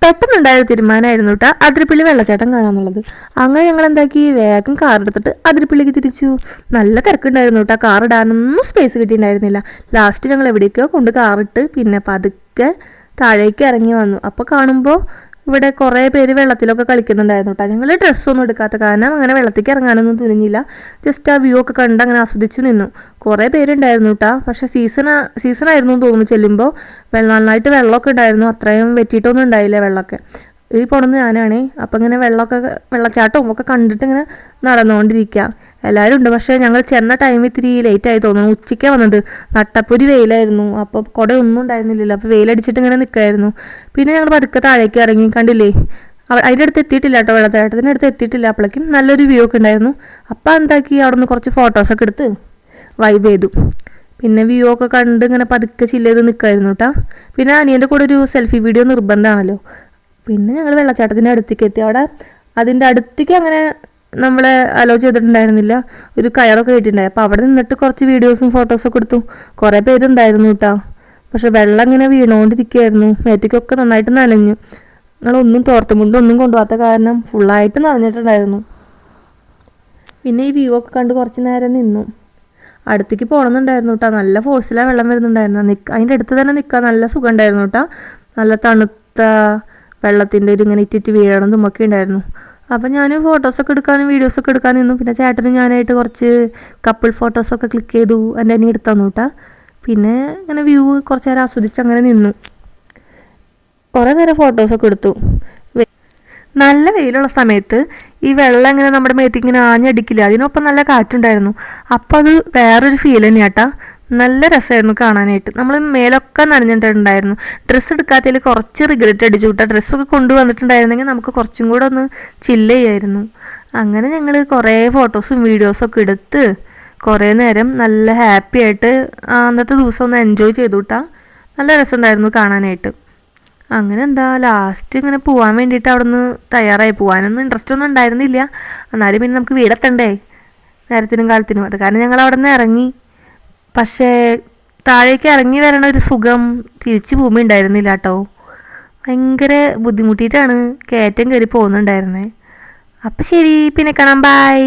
പെട്ടെന്നുണ്ടായ തീരുമാനമായിരുന്നു കേട്ടോ അതിരപ്പള്ളി വെള്ളച്ചാട്ടം കാണാന്നുള്ളത്. അങ്ങനെ ഞങ്ങൾ എന്താക്കി, വേഗം കാർ എടുത്തിട്ട് അതിരപ്പള്ളിക്ക് തിരിച്ചു. നല്ല തിരക്കുണ്ടായിരുന്നു കേട്ടോ, കാർ ഇടാനൊന്നും സ്പേസ് കിട്ടിയിട്ടുണ്ടായിരുന്നില്ല. ലാസ്റ്റ് ഞങ്ങൾ എവിടേക്കോ കൊണ്ട് കാറിട്ട് പിന്നെ പതുക്കെ താഴേക്ക് ഇറങ്ങി വന്നു. അപ്പോൾ കാണുമ്പോൾ ഇവിടെ കുറേ പേര് വെള്ളത്തിലൊക്കെ കളിക്കുന്നുണ്ടായിരുന്നു കേട്ടോ. ഞങ്ങൾ ഡ്രസ്സൊന്നും എടുക്കാത്ത കാരണം അങ്ങനെ വെള്ളത്തേക്ക് ഇറങ്ങാനൊന്നും തുനിഞ്ഞില്ല. ജസ്റ്റ് ആ വ്യൂ ഒക്കെ കണ്ട് അങ്ങനെ ആസ്വദിച്ച് നിന്നു. കുറേ പേരുണ്ടായിരുന്നു കേട്ടോ. പക്ഷേ സീസണായിരുന്നു എന്ന് തോന്നുന്നു. ചെല്ലുമ്പോൾ നന്നായിട്ട് വെള്ളമൊക്കെ ഉണ്ടായിരുന്നു. അത്രയും വെറ്റിയിട്ടൊന്നും ഉണ്ടായില്ല വെള്ളമൊക്കെ. ഈ പോണെന്ന് ഞാനാണേ. അപ്പം ഇങ്ങനെ വെള്ളച്ചാട്ടവും ഒക്കെ കണ്ടിട്ട് ഇങ്ങനെ നടന്നുകൊണ്ടിരിക്കുക. എല്ലാവരും ഉണ്ട്. പക്ഷേ ഞങ്ങൾ ചെന്ന ടൈം ഇത്തിരി ലേറ്റായി തോന്നുന്നു. ഉച്ചയ്ക്കാണ് വന്നത്. നട്ടപ്പൊരി വെയിലായിരുന്നു. അപ്പോൾ കുടയൊന്നും ഉണ്ടായിരുന്നില്ലല്ലോ. അപ്പോൾ വെയിലടിച്ചിട്ട് ഇങ്ങനെ നിൽക്കുമായിരുന്നു. പിന്നെ ഞങ്ങൾ പതുക്കെ താഴേക്ക് ഇറങ്ങി. കണ്ടില്ലേ, അതിൻ്റെ അടുത്ത് എത്തിയിട്ടില്ല കേട്ടോ, വെള്ളച്ചാട്ടത്തിൻ്റെ അടുത്ത് എത്തിയിട്ടില്ല. അപ്പോഴേക്കും നല്ലൊരു വ്യൂ ഒക്കെ ഉണ്ടായിരുന്നു. അപ്പം എന്താക്കി, അവിടെ നിന്ന് കുറച്ച് ഫോട്ടോസൊക്കെ എടുത്ത് വൈബ് ചെയ്തു. പിന്നെ വ്യൂ ഒക്കെ കണ്ട് ഇങ്ങനെ പതുക്കെ ചില്ല് ചെയ്ത് നിൽക്കുമായിരുന്നു കേട്ടോ. പിന്നെ അനിയൻ്റെ കൂടെ ഒരു സെൽഫി വീഡിയോ നിർബന്ധമാണല്ലോ. പിന്നെ ഞങ്ങൾ വെള്ളച്ചാട്ടത്തിൻ്റെ അടുത്തേക്ക് എത്തി. അവിടെ അതിൻ്റെ അടുത്തേക്ക് അങ്ങനെ നമ്മളെ അലോ ചെയ്തിട്ടുണ്ടായിരുന്നില്ല. ഒരു കയറൊക്കെ കിട്ടിയിട്ടുണ്ടായി. അപ്പോൾ അവിടെ നിന്നിട്ട് കുറച്ച് വീഡിയോസും ഫോട്ടോസൊക്കെ എടുത്തു. കുറേ പേരുണ്ടായിരുന്നു കേട്ടോ. പക്ഷെ വെള്ളം ഇങ്ങനെ വീണുകൊണ്ടിരിക്കുകയായിരുന്നു. മേത്തേക്കൊക്കെ നന്നായിട്ട് നനഞ്ഞു. ഞങ്ങളൊന്നും തോർത്തുമുണ്ടൊന്നും കൊണ്ടുപോകാത്ത കാരണം ഫുള്ളായിട്ട് നനഞ്ഞിട്ടുണ്ടായിരുന്നു. പിന്നെ ഈ വ്യൂ ഒക്കെ കണ്ട് കുറച്ച് നേരം നിന്നു. അടുത്തേക്ക് പോകണമെന്നുണ്ടായിരുന്നു കേട്ടോ. നല്ല ഫോഴ്സിലാണ് വെള്ളം വരുന്നുണ്ടായിരുന്നു. അതിൻ്റെ അടുത്ത് തന്നെ നിൽക്കാൻ നല്ല സുഖം ഉണ്ടായിരുന്നു കേട്ടോ. നല്ല തണുത്ത വെള്ളത്തിൻ്റെ ഒരു ഇങ്ങനെ ഇറ്റിറ്റ് വീഴണം ഒക്കെ ഉണ്ടായിരുന്നു. അപ്പം ഞാൻ ഫോട്ടോസൊക്കെ എടുക്കാനും വീഡിയോസൊക്കെ എടുക്കാനും നിന്നു. പിന്നെ ചേട്ടനും ഞാനായിട്ട് കുറച്ച് കപ്പിൾ ഫോട്ടോസൊക്കെ ക്ലിക്ക് ചെയ്തു. എൻ്റെ അനിയൻ എടുത്തു തന്നു കേട്ടോ. പിന്നെ ഇങ്ങനെ വ്യൂ കുറച്ച് നേരം ആസ്വദിച്ച് അങ്ങനെ നിന്നു. കുറേ നേരം ഫോട്ടോസൊക്കെ എടുത്തു. നല്ല വെയിലുള്ള സമയത്ത് ഈ വെള്ളം ഇങ്ങനെ നമ്മുടെ മേത്തേക്ക് ഇങ്ങനെ ആഞ്ഞടിക്കില്ല. അതിനൊപ്പം നല്ല കാറ്റുണ്ടായിരുന്നു. അപ്പോൾ അത് വേറൊരു ഫീൽ തന്നെയാണ് കേട്ടോ. നല്ല രസമായിരുന്നു കാണാനായിട്ട്. നമ്മൾ മേലൊക്കെ നനഞ്ഞിട്ടുണ്ടായിരുന്നു. ഡ്രസ്സ് എടുക്കാത്തതിൽ കുറച്ച് റിഗ്രറ്റ് അടിച്ചു കേട്ടോ. ഡ്രസ്സൊക്കെ കൊണ്ടുവന്നിട്ടുണ്ടായിരുന്നെങ്കിൽ നമുക്ക് കുറച്ചും കൂടെ ഒന്ന് ചില്ല് ചെയ്യായിരുന്നു. അങ്ങനെ ഞങ്ങൾ കുറേ ഫോട്ടോസും വീഡിയോസൊക്കെ എടുത്ത് കുറേ നേരം നല്ല ഹാപ്പി ആയിട്ട് അന്നത്തെ ദിവസം ഒന്ന് എൻജോയ് ചെയ്തു കേട്ടോ. നല്ല രസമുണ്ടായിരുന്നു കാണാനായിട്ട്. അങ്ങനെ എന്താ ലാസ്റ്റ് ഇങ്ങനെ പോകാൻ വേണ്ടിയിട്ട് അവിടെ നിന്ന് തയ്യാറായി. പോകാനൊന്നും ഇൻട്രസ്റ്റ് ഒന്നും ഉണ്ടായിരുന്നില്ല. എന്നാലും പിന്നെ നമുക്ക് വീടെത്തണ്ടേ നേരത്തിനും കാലത്തിനും. അത് കാരണം ഞങ്ങൾ അവിടെ നിന്ന് ഇറങ്ങി. പക്ഷേ താഴേക്ക് ഇറങ്ങി വരണ ഒരു സുഖം തിരിച്ച് ഭൂമി ഉണ്ടായിരുന്നില്ല കേട്ടോ. ഭയങ്കര ബുദ്ധിമുട്ടിയിട്ടാണ് കയറ്റം കയറി പോകുന്നുണ്ടായിരുന്നത്. അപ്പം ശരി, പിന്നെ കാണാം, ബൈ.